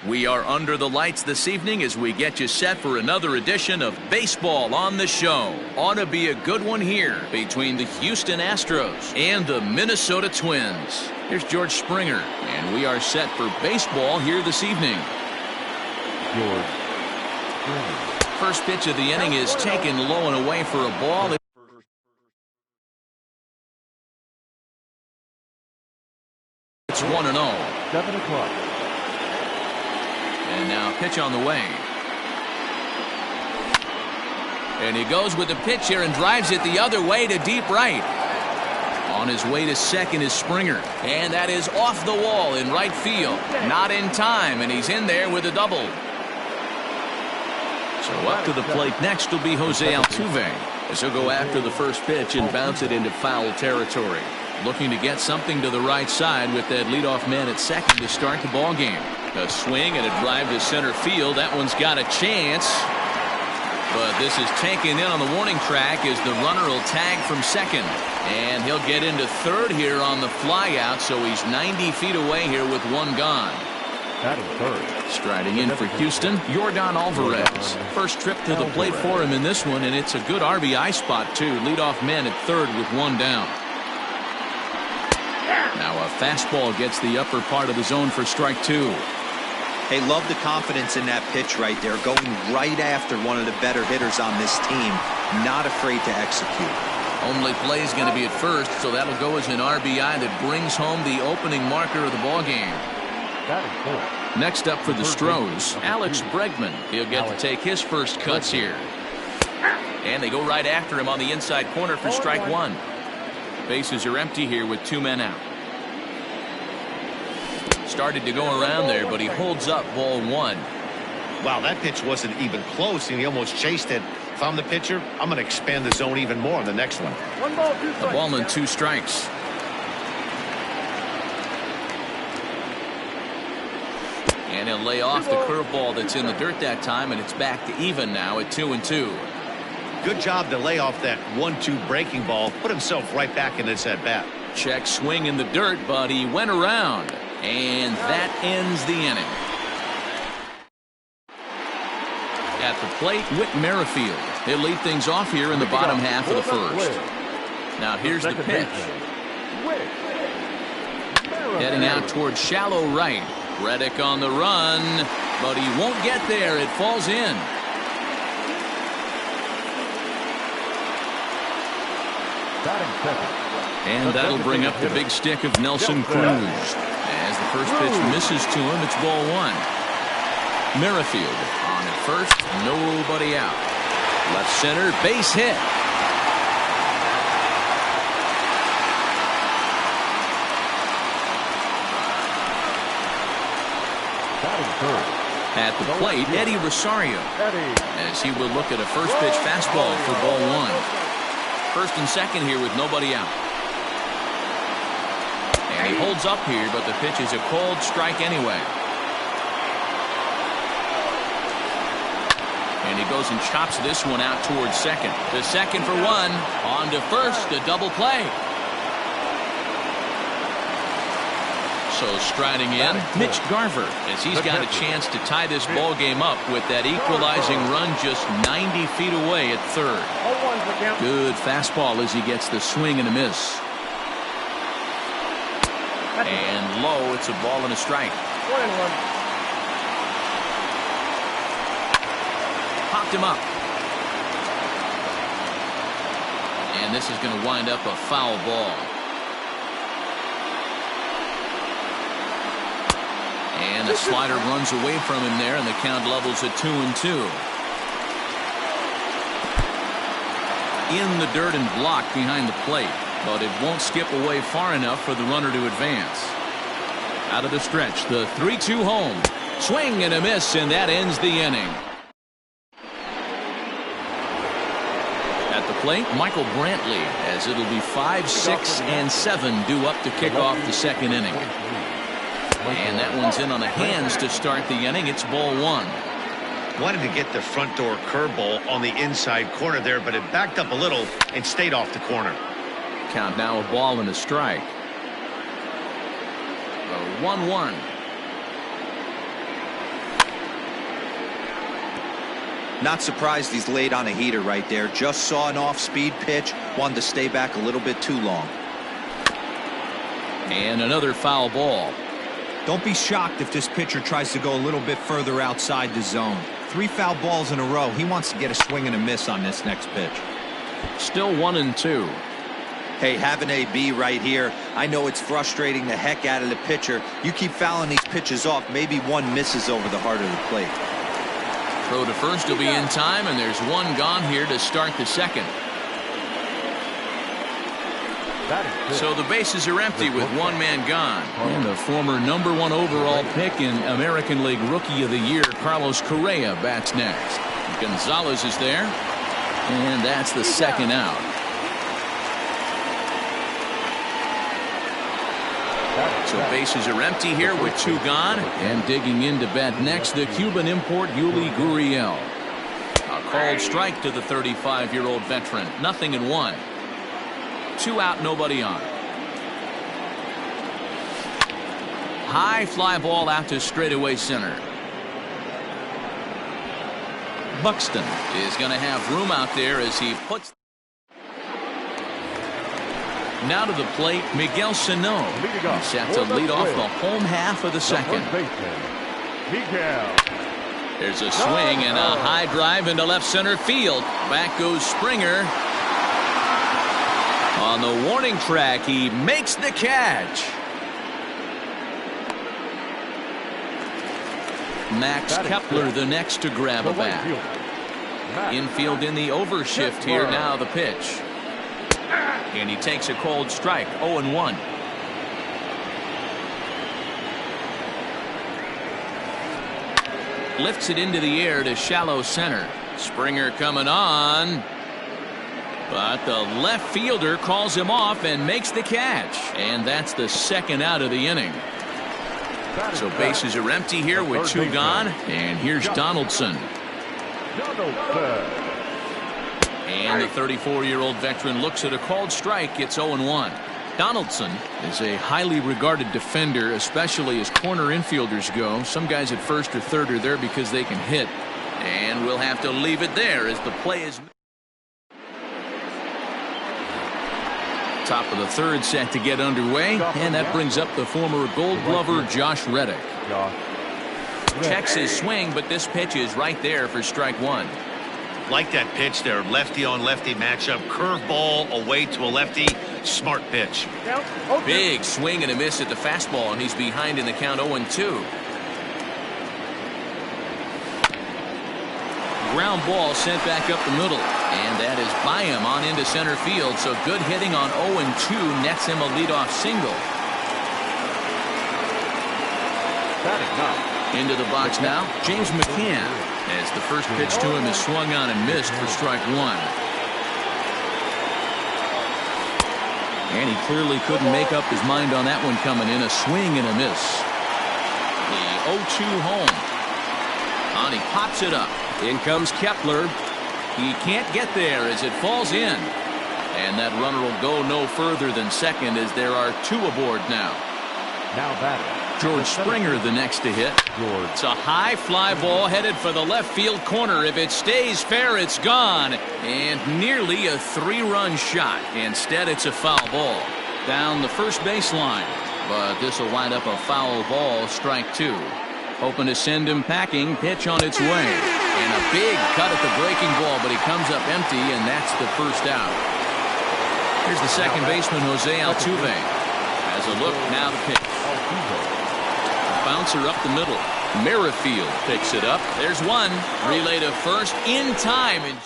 We are under the lights this evening as we get you set for another edition of Baseball on the Show. Ought to be a good one here between the Houston Astros and the Minnesota Twins. Here's George Springer, and we are set for baseball here this evening. George Springer. First pitch of the inning is taken low and away for a ball. It's 1-0. 7 o'clock. And now pitch on the way. And he goes with the pitch here and drives it the other way to deep right. On his way to second is Springer. And that is off the wall in right field. Not in time, and he's in there with a double. So up to the plate next will be Jose Altuve, as he'll go after the first pitch and bounce it into foul territory. Looking to get something to the right side with that leadoff man at second to start the ball game. A swing and a drive to center field. That one's got a chance. But this is taken in on the warning track as the runner will tag from second. And he'll get into third here on the flyout, so he's 90 feet away here with one gone. Striding in for Houston, Yordan Alvarez. First trip to the plate for him in this one, and it's a good RBI spot too. Leadoff man at third with one down. Now a fastball gets the upper part of the zone for strike two. Hey, love the confidence in that pitch right there. Going right after one of the better hitters on this team. Not afraid to execute. Only play is going to be at first, so that'll go as an RBI that brings home the opening marker of the ball game. Next up for the Stros, Alex Bregman. He'll get to take his first cuts here. And they go right after him on the inside corner for strike one. Bases are empty here with two men out. Started to go around there, but he holds up ball one. Wow, that pitch wasn't even close, and he almost chased it. If I'm the pitcher, I'm going to expand the zone even more on the next one. A ball and two strikes. And he'll lay off the curveball that's in the dirt that time, and it's back to even now at 2-2. Good job to lay off that 1-2 breaking ball. Put himself right back in this at-bat. Check swing in the dirt, but he went around. And that ends the inning. At the plate, Whit Merrifield. He'll lead things off here in the bottom half of the first. Now here's the pitch. Heading out towards shallow right. Reddick on the run, but he won't get there. It falls in. And that'll bring up the big stick of Nelson Cruz. As the first pitch misses to him, it's ball one. Merrifield on at first, nobody out. Left center, base hit. At the plate, Eddie Rosario, as he will look at a first pitch fastball for ball one. First and second here with nobody out. And he holds up here, but the pitch is a cold strike anyway. And he goes and chops this one out towards second. To second for one. On to first, the double play. So striding in, Mitch Garver, as he's got a chance to tie this ball game up with that equalizing run just 90 feet away at third. Good fastball as he gets the swing and a miss. And low, it's a ball and a strike. Popped him up. And this is going to wind up a foul ball. And the slider runs away from him there, and the count levels at 2-2. In the dirt and blocked behind the plate, but it won't skip away far enough for the runner to advance. Out of the stretch, the 3-2 home. Swing and a miss, and that ends the inning. At the plate, Michael Brantley, as it'll be 5, 6, and 7 due up to kick off the second inning. And that one's in on the hands to start the inning. It's ball one. Wanted to get the front door curveball on the inside corner there, but it backed up a little and stayed off the corner. Count now a ball and a strike. 1-1. Not surprised he's laid on a heater right there. Just saw an off-speed pitch, wanted to stay back a little bit too long. And another foul ball. Don't be shocked if this pitcher tries to go a little bit further outside the zone. 3 foul balls in a row. He wants to get a swing and a miss on this next pitch. Still 1-2. Hey, have an AB right here. I know it's frustrating the heck out of the pitcher. You keep fouling these pitches off, maybe one misses over the heart of the plate. Throw to first will be in time, and there's one gone here to start the second. So the bases are empty with one man gone. And the former #1 overall pick in American League Rookie of the Year, Carlos Correa, bats next. Gonzalez is there, and that's the second out. So bases are empty here with 2 gone. And digging in to bat next, the Cuban import Yuli Gurriel. A called strike to the 35-year-old veteran. 0-1. 2 out, nobody on. High fly ball out to straightaway center. Buxton is going to have room out there as he puts. Now to the plate, Miguel Sano. He's set to lead off the home half of the second. There's a swing and a high drive into left center field. Back goes Springer. On the warning track, he makes the catch. Max Kepler the next to grab a bat. Infield in the overshift here. Now the pitch. And he takes a cold strike. 0-1. Lifts it into the air to shallow center. Springer coming on. But the left fielder calls him off and makes the catch. And that's the second out of the inning. So bases are empty here with 2 gone. And here's Donaldson. And the 34-year-old veteran looks at a called strike. It's 0-1. Donaldson is a highly regarded defender, especially as corner infielders go. Some guys at first or third are there because they can hit. And we'll have to leave it there as the play is. Top of the third set to get underway, and that brings up the former Gold Glover Josh Reddick. Checks his swing, but this pitch is right there for strike 1. Like that pitch there, lefty on lefty matchup, curveball away to a lefty, smart pitch. Big swing and a miss at the fastball, and he's behind in the count. 0-2. Ground ball sent back up the middle, and that is by him on into center field. So good hitting on 0-2 nets him a leadoff single. Into the box now, James McCann, as the first pitch to him is swung on and missed for strike 1. And he clearly couldn't make up his mind on that one coming in. A swing and a miss. The 0-2 home. And he pops it up. In comes Kepler. He can't get there as it falls in. And that runner will go no further than second as there are 2 aboard now. Now batting. George Springer the next to hit. It's a high fly ball headed for the left field corner. If it stays fair, it's gone. And nearly a 3-run shot. Instead, it's a foul ball. Down the first baseline. But this will wind up a foul ball, strike 2. Hoping to send him packing. Pitch on its way. And a big cut at the breaking ball, but he comes up empty, and that's the first out. Here's the second baseman, Jose Altuve. Has a look, now the pitch. Bouncer up the middle. Merrifield picks it up. There's one. Relay to first in time. And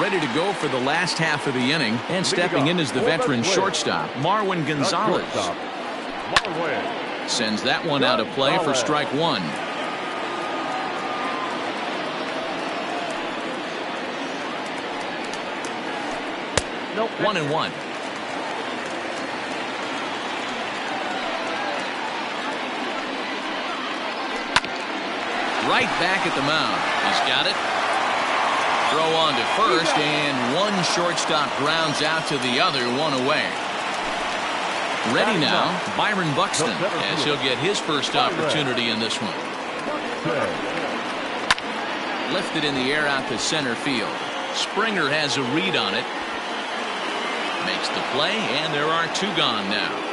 ready to go for the last half of the inning. And stepping in is the veteran shortstop, Marwin Gonzalez. Sends that one out of play for strike 1. Nope. 1-1. Right back at the mound. He's got it. Throw on to first, and one shortstop grounds out to the other, 1 away. Ready now, Byron Buxton, as he'll get his first opportunity in this one. Lifted in the air out to center field. Springer has a read on it. Makes the play, and there are 2 gone now.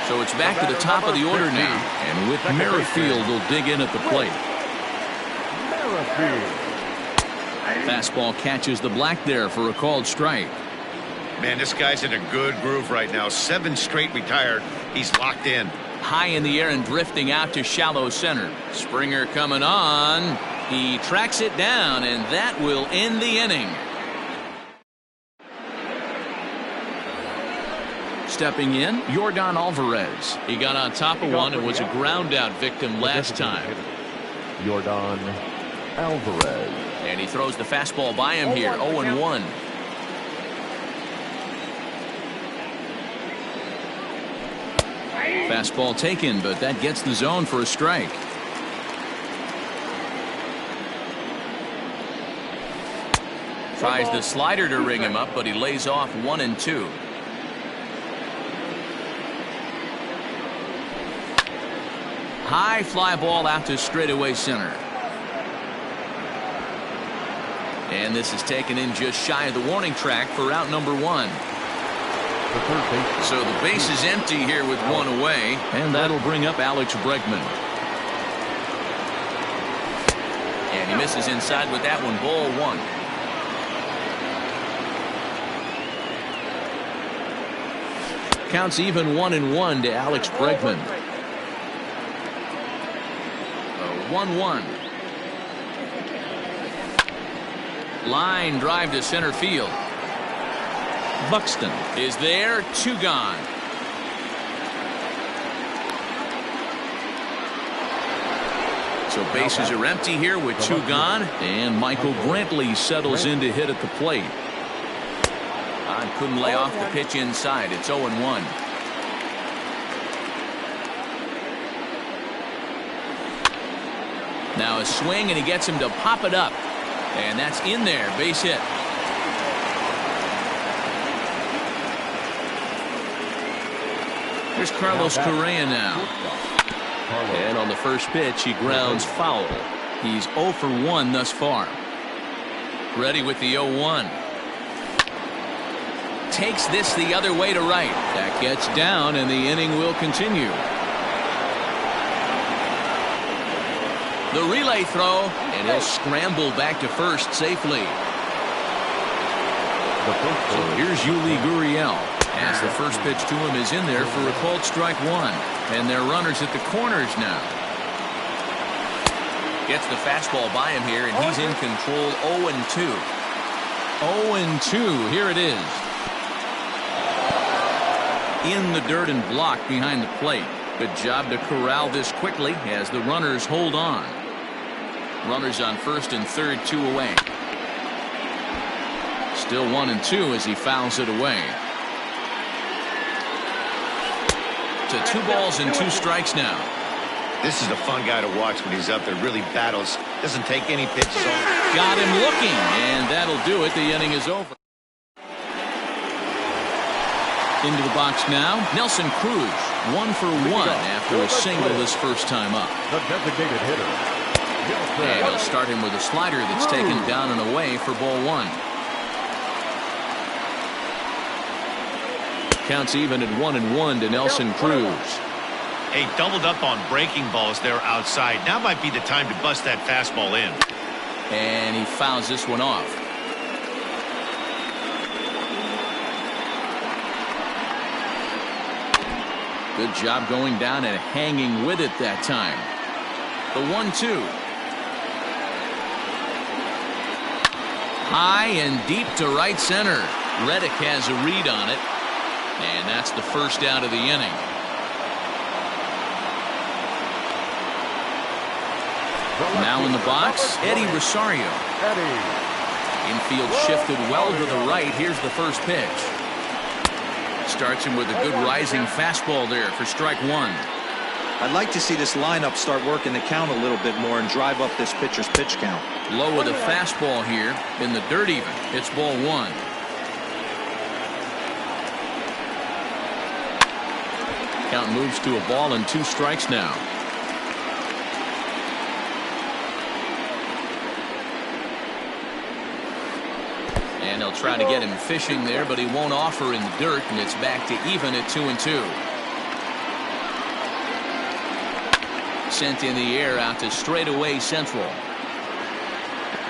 So it's back to the top of the order now. And with Merrifield will dig in at the plate. Fastball catches the black there for a called strike. Man, this guy's in a good groove right now. 7 straight retired. He's locked in. High in the air and drifting out to shallow center. Springer coming on. He tracks it down, and that will end the inning. Stepping in, Yordan Alvarez. He got on top of one and was a ground out victim last time. Yordan Alvarez. And he throws the fastball by him here. 0-1. Fastball taken, but that gets the zone for a strike. Tries the slider to ring him up, but he lays off 1-2. High fly ball out to straightaway center. And this is taken in just shy of the warning track for out number 1. So the base is empty here with 1 away, and that'll bring up Alex Bregman. And he misses inside with that one. Ball 1. Counts even 1-1 to Alex Bregman. 1-1. Line drive to center field. Buxton is there. 2 gone. So bases are empty here with 2 gone, and Michael Brantley settles in to hit at the plate. Couldn't lay off the pitch inside. It's 0-1. Now a swing, and he gets him to pop it up, and that's in there. Base hit. Here's Carlos Correa now. And on the first pitch, he grounds foul. He's 0 for 1 thus far. Ready with the 0-1. Takes this the other way to right. That gets down, and the inning will continue. The relay throw, and he'll scramble back to first safely. So here's Yuli Gurriel, as the first pitch to him is in there for a called strike 1. And they're runners at the corners now. Gets the fastball by him here, and he's in control. 0-2. 0-2. Here it is. In the dirt and blocked behind the plate. Good job to corral this quickly as the runners hold on. Runners on first and third, 2 away. Still 1-2 as he fouls it away. To 2 balls and 2 strikes now. This is a fun guy to watch when he's up there. Really battles. Doesn't take any pitches off. Got him looking, and that'll do it. The inning is over. Into the box now, Nelson Cruz, 1 for 1 after a single this first time up. The designated hitter. And he'll start him with a slider that's taken down and away for ball 1. Counts even at 1-1 to Nelson Cruz. Hey, doubled up on breaking balls there outside. Now might be the time to bust that fastball in. And he fouls this one off. Good job going down and hanging with it that time. The 1-2. High and deep to right center. Reddick has a read on it. And that's the first out of the inning. Now in the box, Eddie Rosario. Infield shifted well to the right. Here's the first pitch. Starts him with a good rising fastball there for strike 1. I'd like to see this lineup start working the count a little bit more and drive up this pitcher's pitch count. Low with a fastball here in the dirt even. It's ball 1. Count moves to a ball and 2 strikes now. They'll try to get him fishing there, but he won't offer in the dirt, and it's back to even at 2-2. Sent in the air out to straightaway central.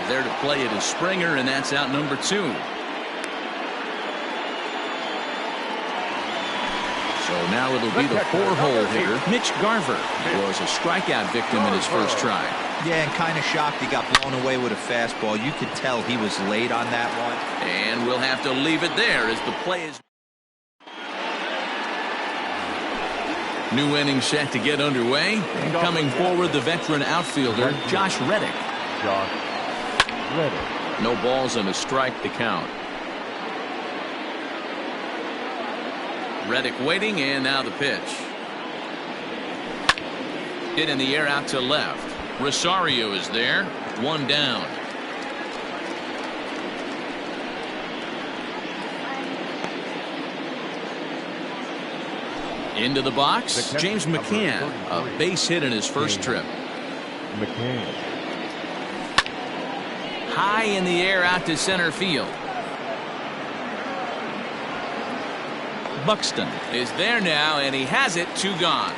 There to play it is Springer, and that's out number 2. So now it'll be the 4-hole hitter, Mitch Garver. He was a strikeout victim in his first try. Yeah, and kind of shocked he got blown away with a fastball. You could tell he was late on that one. And we'll have to leave it there as the play is. New inning set to get underway. And coming forward, the veteran outfielder, Josh Reddick. No balls and a strike to count. Reddick waiting, and now the pitch. Hit in the air out to left. Rosario is there. 1 down. Into the box, James McCann, a base hit in his first trip. High in the air out to center field. Buxton is there now, and he has it. 2 gone.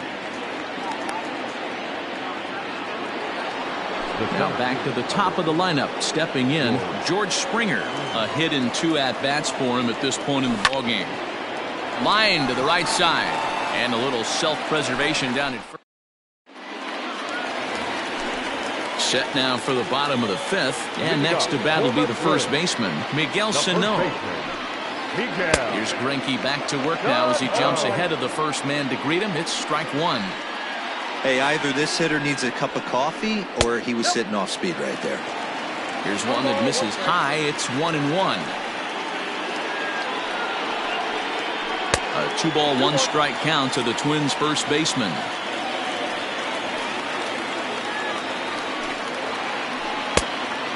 Now back to the top of the lineup. Stepping in, George Springer. A hit in 2 at-bats for him at this point in the ballgame. Line to the right side. And a little self-preservation down at first. Set now for the bottom of the 5th. And next to bat will be the first baseman, Miguel Sano. Here's Greinke back to work now as he jumps ahead of the first man to greet him. It's strike 1. Hey, either this hitter needs a cup of coffee or he was sitting off speed right there. Here's one that misses high. It's 1-1. A 2-ball, 1-strike count to the Twins' first baseman.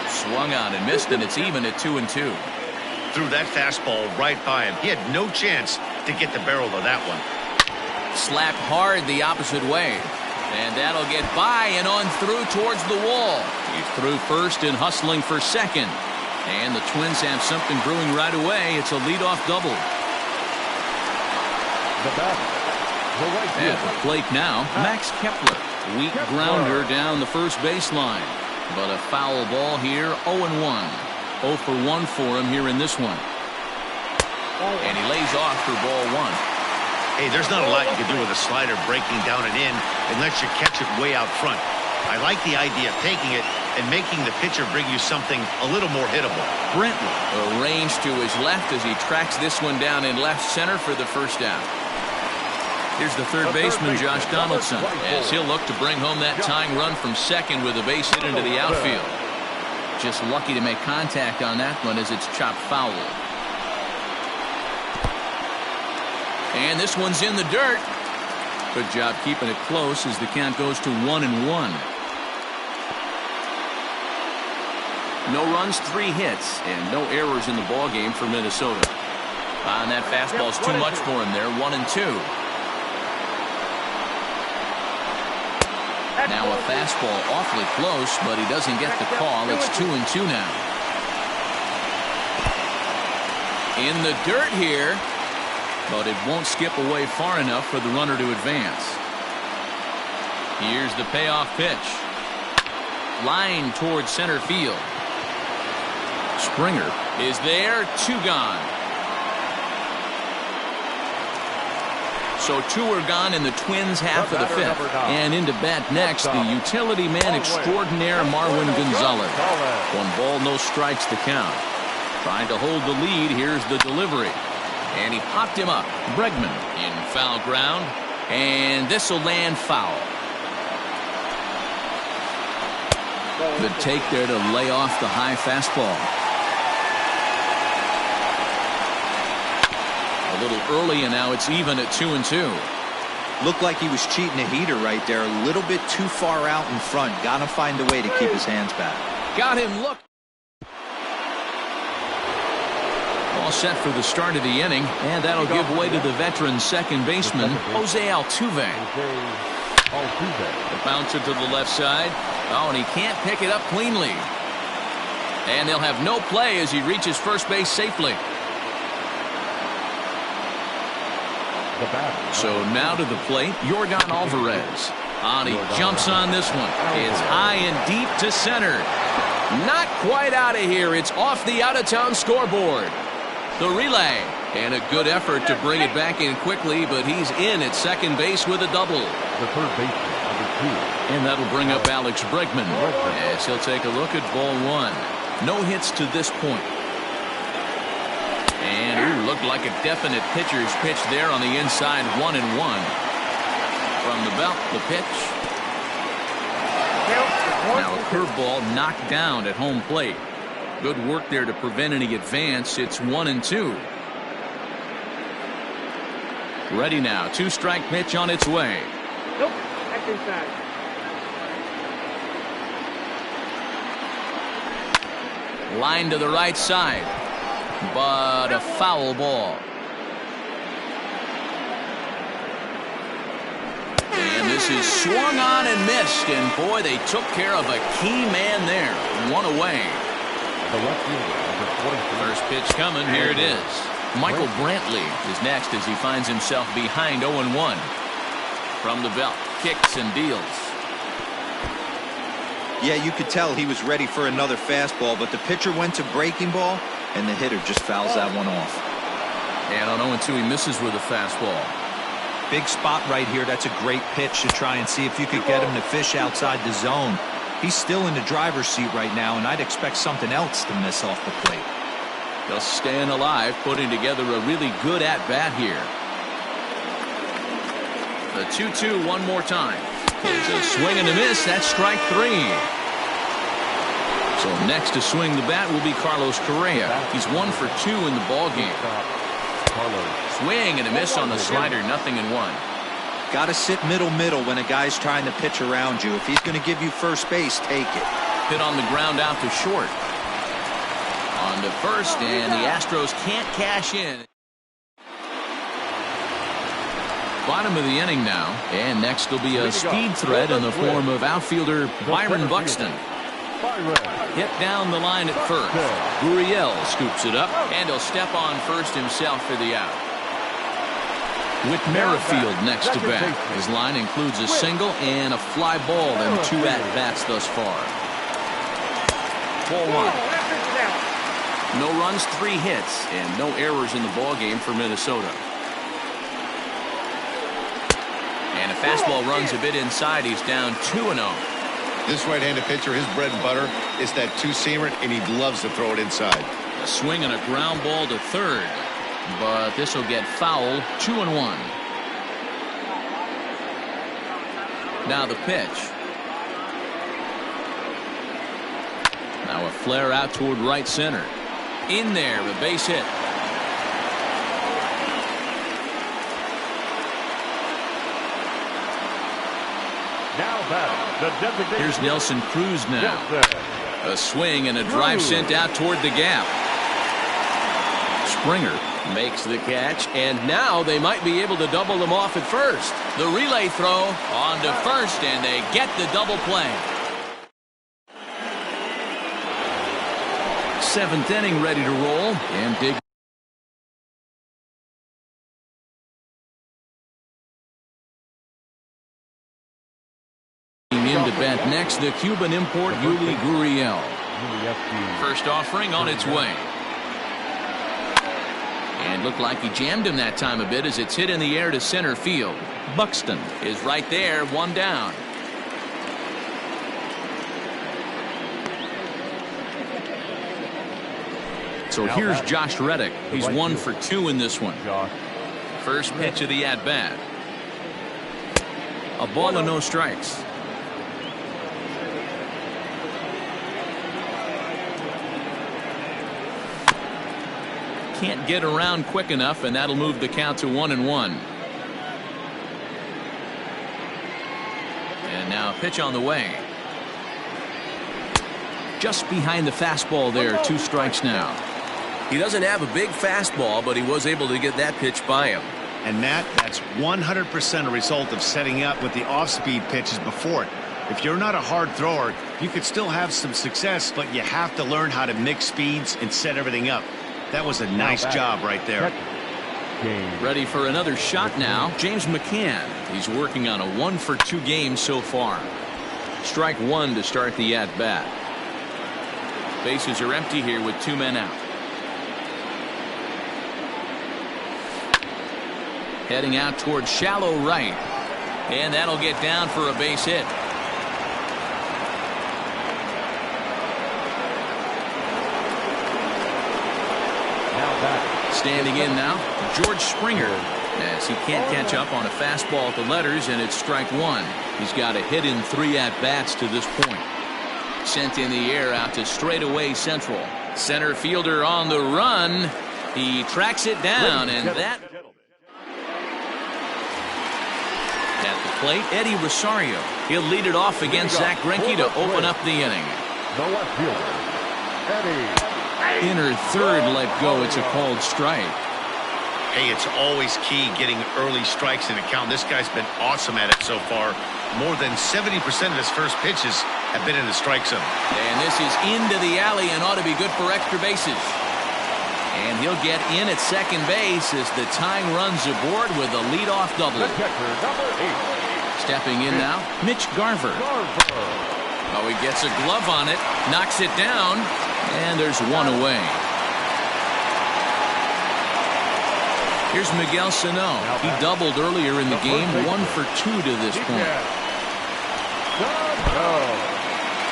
Swung on and missed, and it's even at 2-2. Threw that fastball right by him. He had no chance to get the barrel of that one. Slapped hard the opposite way. And that'll get by and on through towards the wall. He threw first and hustling for second. And the Twins have something brewing right away. It's a leadoff double. At the plate now, Max Kepler. Weak grounder down the first baseline. But a foul ball here, 0-1. 0 for 1 for him here in this one. And he lays off for ball 1. Hey, there's not a lot you can do with a slider breaking down and in unless you catch it way out front. I like the idea of taking it and making the pitcher bring you something a little more hittable. Brentwood arranged to his left as he tracks this one down in left center for the first out. Here's the third baseman, Josh Donaldson, as he'll look to bring home that tying run from second with a base hit into the outfield. Just lucky to make contact on that one as it's chopped foul. And this one's in the dirt. Good job keeping it close as the count goes to 1-1. No runs, 3 hits, and no errors in the ballgame for Minnesota. And that fastball's too much for him there. 1-2. Now a fastball awfully close, but he doesn't get the call. It's 2-2 now. In the dirt here. But it won't skip away far enough for the runner to advance. Here's the payoff pitch. Line towards center field. Springer is there. 2 gone. So 2 are gone in the Twins' half of the 5th. And into bat next, the utility man extraordinaire Marwin Gonzalez. 1 ball, no strikes to count. Trying to hold the lead. Here's the delivery. And he popped him up. Bregman in foul ground. And this will land foul. Good take there to lay off the high fastball. A little early, and now it's even at 2-2. Looked like he was cheating a heater right there. A little bit too far out in front. Got to find a way to keep his hands back. Got him look. All set for the start of the inning, and that'll give way to the veteran second baseman, Jose Altuve. The bouncer to the left side. Oh, and he can't pick it up cleanly. And they'll have no play as he reaches first base safely. So now to the plate, Yordan Alvarez. And he jumps on this one. It's high and deep to center. Not quite out of here. It's off the out-of-town scoreboard. The relay. And a good effort to bring it back in quickly, but he's in at second base with a double. The third baseman, number 2. And that'll bring up Alex Bregman as he'll take a look at ball one. No hits to this point. And looked like a definite pitcher's pitch there on the inside, 1-1. From the belt, the pitch. Now a curveball knocked down at home plate. Good work there to prevent any advance. It's 1-2. Ready now. 2-strike pitch on its way. Nope. That's inside. Line to the right side. But a foul ball. And this is swung on and missed. And boy, they took care of a key man there. One away. The left fielder, number 23. First pitch coming. Here it is. Michael Brantley is next as he finds himself behind 0-1. From the belt, kicks and deals. Yeah, you could tell he was ready for another fastball, but the pitcher went to breaking ball, and the hitter just fouls that one off. And on 0-2, he misses with a fastball. Big spot right here. That's a great pitch to try and see if you could get him to fish outside the zone. He's still in the driver's seat right now, and I'd expect something else to miss off the plate. Just staying alive, putting together a really good at-bat here. The 2-2 one more time. It's a swing and a miss. That's strike 3. So next to swing the bat will be Carlos Correa. He's 1 for 2 in the ballgame. Swing and a miss on the slider. 0-1. Got to sit middle when a guy's trying to pitch around you. If he's going to give you first base, take it. Hit on the ground out to short. On to first, and the Astros can't cash in. Bottom of the inning now, and next will be a speed threat in the form of outfielder Byron Buxton. Hit down the line at first. Gurriel scoops it up, and he'll step on first himself for the out. With Merrifield next to bat, his line includes a single and a fly ball and 2 at-bats thus far. Ball 1. No runs, 3 hits, and no errors in the ballgame for Minnesota. And a fastball runs a bit inside. He's down 2-0. This right-handed pitcher, his bread and butter is that two-seamer, and he loves to throw it inside. A swing and a ground ball to third, but this will get foul. 2-1. Now the pitch. Now a flare out toward right center. In there, a base hit. Here's Nelson Cruz now. A swing and a drive sent out toward the gap. Springer makes the catch, and now they might be able to double them off at first. The relay throw on to first, and they get the double play. 7th inning ready to roll, and dig in to bat next, the Cuban import Yuli Gurriel. First offering on its way. And looked like he jammed him that time a bit as it's hit in the air to center field. Buxton is right there, 1 down. So here's Josh Reddick. He's 1 for 2 in this one. First pitch of the at-bat. A ball and no strikes. Can't get around quick enough, and that'll move the count to 1-1. And now a pitch on the way. Just behind the fastball there, 2 strikes now. He doesn't have a big fastball, but he was able to get that pitch by him. And that's 100% a result of setting up with the off-speed pitches before it. If you're not a hard thrower, you could still have some success, but you have to learn how to mix speeds and set everything up. That was a nice job right there. Ready for another shot now. James McCann. He's working on a 1-for-2 game so far. Strike one to start the at-bat. Bases are empty here with 2 men out. Heading out towards shallow right. And that'll get down for a base hit. Standing in now, George Springer, as he can't catch up on a fastball at the letters, and it's strike one. He's got a hit in 3 at-bats to this point. Sent in the air out to straightaway central. Center fielder on the run. He tracks it down, and that... At the plate, Eddie Rosario. He'll lead it off against Zach Greinke to open up the inning. The left fielder, Eddie. Inner third let go. It's a called strike. Hey, it's always key getting early strikes in a count. This guy's been awesome at it so far. More than 70% of his first pitches have been in the strike zone. And this is into the alley and ought to be good for extra bases. And he'll get in at second base as the tying runs aboard with a leadoff double. The catcher, number 8. Stepping in now, Mitch Garver. Oh, he gets a glove on it, knocks it down, and there's one away. Here's Miguel Sano. He doubled earlier in the game, 1-for-2 to this point.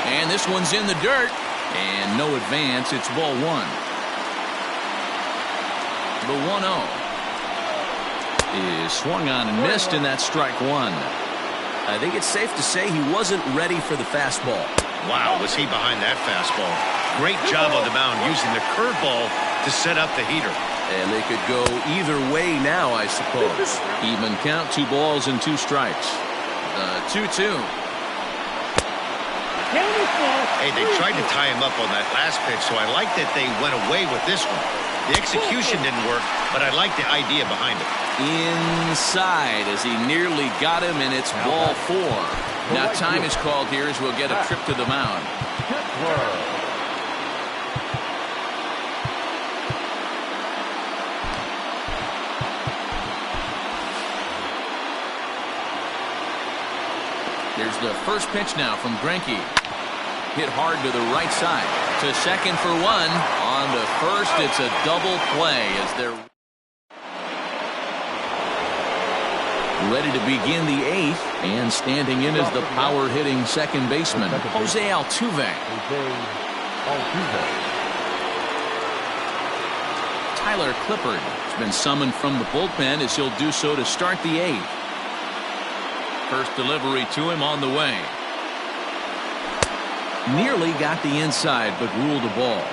And this one's in the dirt, and no advance. It's ball one. The 1-0 is swung on and missed, and that's strike one. I think it's safe to say he wasn't ready for the fastball. Wow, was he behind that fastball. Great job on the mound using the curveball to set up the heater. And they could go either way now, I suppose. Even count, 2 balls and 2 strikes. 2-2. Hey, they tried to tie him up on that last pitch, so I like that they went away with this one. The execution didn't work, but I like the idea behind it. Inside as he nearly got him, and it's ball 4. Now time is called here as we'll get a trip to the mound. Here's the first pitch now from Greinke. Hit hard to the right side. To second for 1. On to first, it's a double play as they're ready to begin the 8th, and standing in is the power-hitting second baseman, Jose Altuve. Tyler Clippard has been summoned from the bullpen as he'll do so to start the 8th. First delivery to him on the way. Nearly got the inside, but ruled a ball.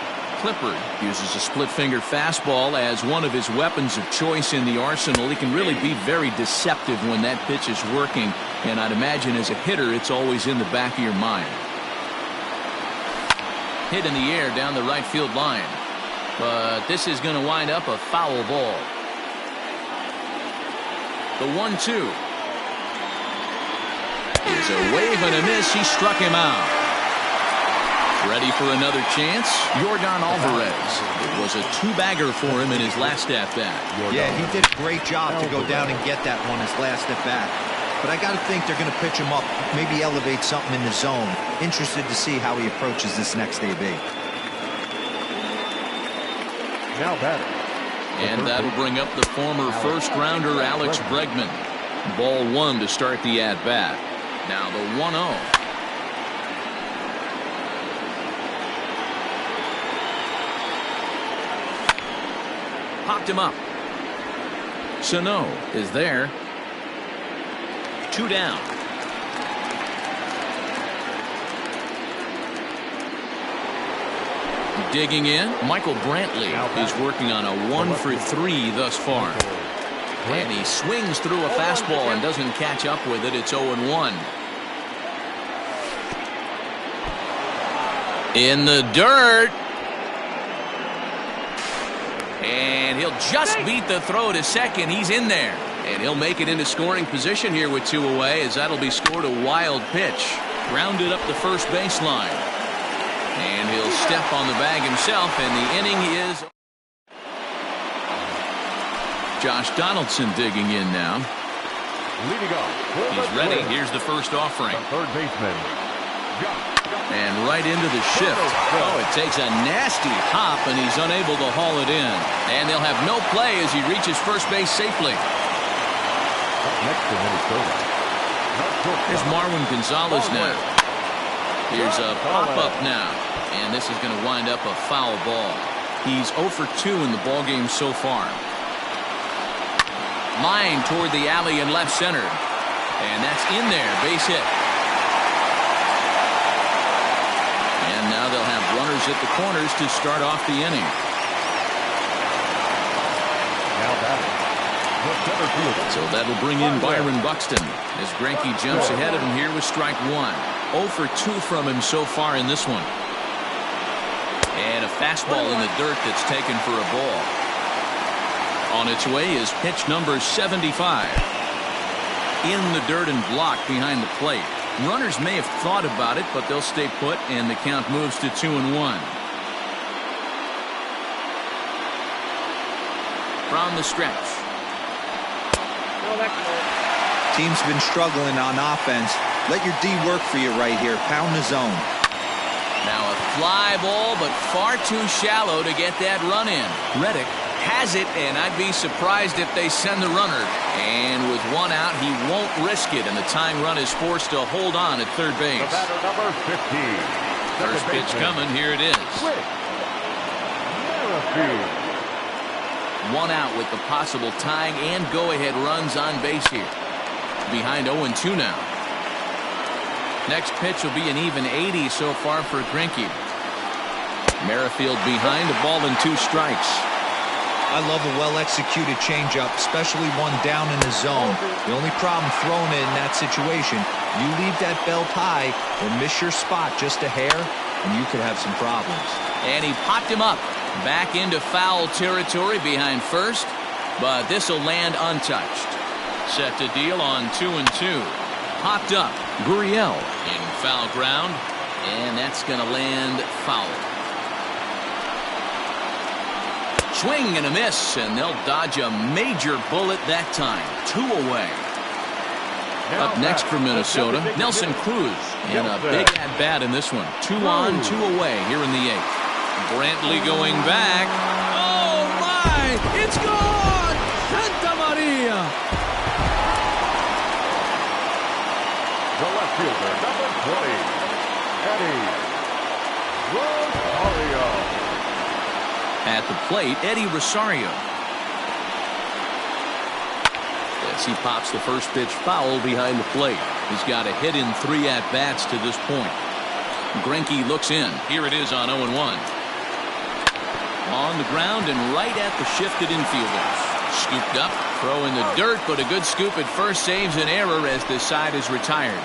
Clippard uses a split-finger fastball as one of his weapons of choice in the arsenal. He can really be very deceptive when that pitch is working, and I'd imagine as a hitter it's always in the back of your mind. Hit in the air down the right field line, but this is going to wind up a foul ball. The 1-2 is a wave and a miss. He struck him out. Ready for another chance? Yordan Alvarez. It was a 2-bagger for him in his last at-bat. Yeah, he did a great job to go down and get that one his last at-bat. But I got to think they're going to pitch him up, maybe elevate something in the zone. Interested to see how he approaches this next AB. Now batting. And that'll bring up the former first-rounder Alex Bregman. Ball 1 to start the at-bat. Now the 1-0. Popped him up. Sano is there. 2 down. Digging in, Michael Brantley is working on a 1-for-3 thus far. And he swings through a fastball and doesn't catch up with it. It's 0-1. In the dirt. And he'll just beat the throw to second. He's in there. And he'll make it into scoring position here with 2 away, as that'll be scored a wild pitch. Grounded up the first baseline. And he'll step on the bag himself, and the inning is... Josh Donaldson digging in now. Leading off. He's ready. Here's the first offering. The third baseman. And right into the shift. Oh, it takes a nasty hop, and he's unable to haul it in. And they'll have no play as he reaches first base safely. Up next to Minnesota. Here's Marwin Gonzalez now. Here's a pop-up now. And this is going to wind up a foul ball. He's 0 for 2 in the ballgame so far. Line toward the alley in left center. And that's in there. Base hit. And now they'll have runners at the corners to start off the inning. Now batting. The center fielder. So that'll bring in Byron Buxton as Greinke jumps ahead of him here with strike one. 0 for 2 from him so far in this one. And a fastball in the dirt that's taken for a ball. On its way is pitch number 75. In the dirt and blocked behind the plate. Runners may have thought about it, but they'll stay put, and the count moves to 2-1. From the stretch. Team's been struggling on offense. Let your D work for you right here. Pound the zone. Now a fly ball, but far too shallow to get that run in. Reddick has it, and I'd be surprised if they send the runner. And with one out, he won't risk it, and the tying run is forced to hold on at third base. The batter number 15. First pitch coming. Here it is. Merrifield. One out with the possible tying and go-ahead runs on base here. Behind 0-2 now. Next pitch will be an even 80 so far for Greinke. Merrifield behind, a ball and 2 strikes. I love a well-executed changeup, especially one down in the zone. The only problem throwing it in that situation, you leave that belt high or miss your spot just a hair, and you could have some problems. And he popped him up. Back into foul territory behind first, but this will land untouched. Set to deal on 2-2. Popped up. Gurriel in foul ground, and that's going to land foul. Swing and a miss, and they'll dodge a major bullet that time. 2 away. Up next for Minnesota, Nelson Cruz. And a big at-bat in this one. 2 on, 2 away here in the 8th. Brantley going back. Oh, my! It's gone! Santa Maria! The left fielder, number 20. Eddie Rosario. At the plate, Eddie Rosario. As he pops the first pitch foul behind the plate. He's got a hit in 3 at-bats to this point. Greinke looks in. Here it is on 0-1. On the ground and right at the shifted infielders. Scooped up, throw in the dirt, but a good scoop at first saves an error as this side is retired.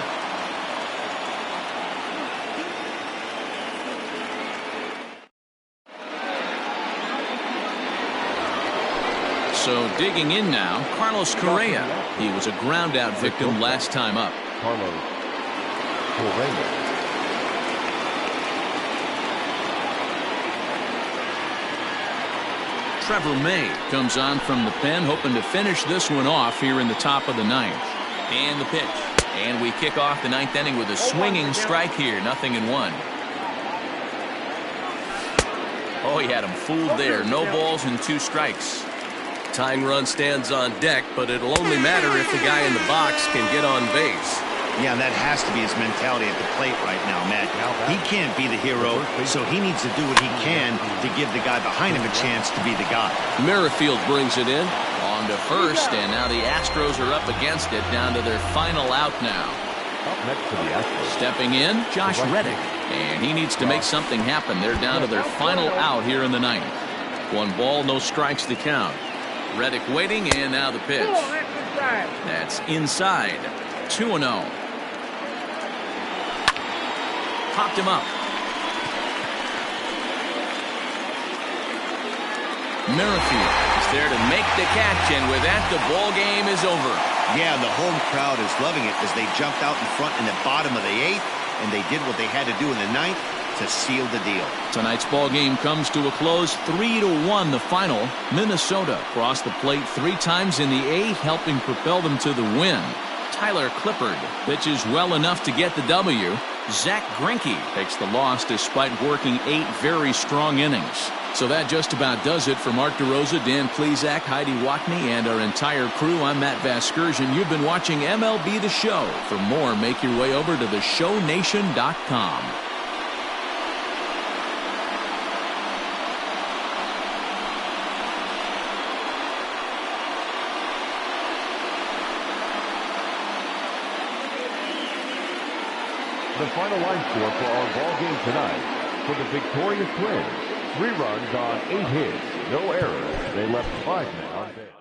So digging in now, Carlos Correa. He was a ground-out victim last time up. Carlos Correa. Trevor May comes on from the pen, hoping to finish this one off here in the top of the 9th. And the pitch. And we kick off the 9th inning with a swinging strike here. 0-1. Oh, he had him fooled there. No balls and 2 strikes. Tying run stands on deck, but it'll only matter if the guy in the box can get on base. Yeah, that has to be his mentality at the plate right now, Matt. He can't be the hero, so he needs to do what he can to give the guy behind him a chance to be the guy. Merrifield brings it in. On to first, and now the Astros are up against it, down to their final out now. Up next to the Astros. Stepping in, Josh Reddick. And he needs to make something happen. They're down to their final out here in the 9th. 1 ball, no strikes to count. Reddick waiting, and now the pitch. That's inside. 2-0. Popped him up. Merrifield is there to make the catch, and with that, the ball game is over. Yeah, the home crowd is loving it as they jumped out in front in the bottom of the 8th, and they did what they had to do in the ninth to seal the deal. Tonight's ball game comes to a close, 3-1 the final. Minnesota crossed the plate 3 times in the 8th, helping propel them to the win. Tyler Clippard pitches well enough to get the W. Zach Greinke takes the loss despite working 8 very strong innings. So that just about does it for Mark DeRosa, Dan Plesac, Heidi Wackney, and our entire crew. I'm Matt Vasgersian. You've been watching MLB The Show. For more, make your way over to theshownation.com. The final line score for our ball game tonight. For the victorious Twins, 3 runs on 8 hits, no errors. They left 5 men on base.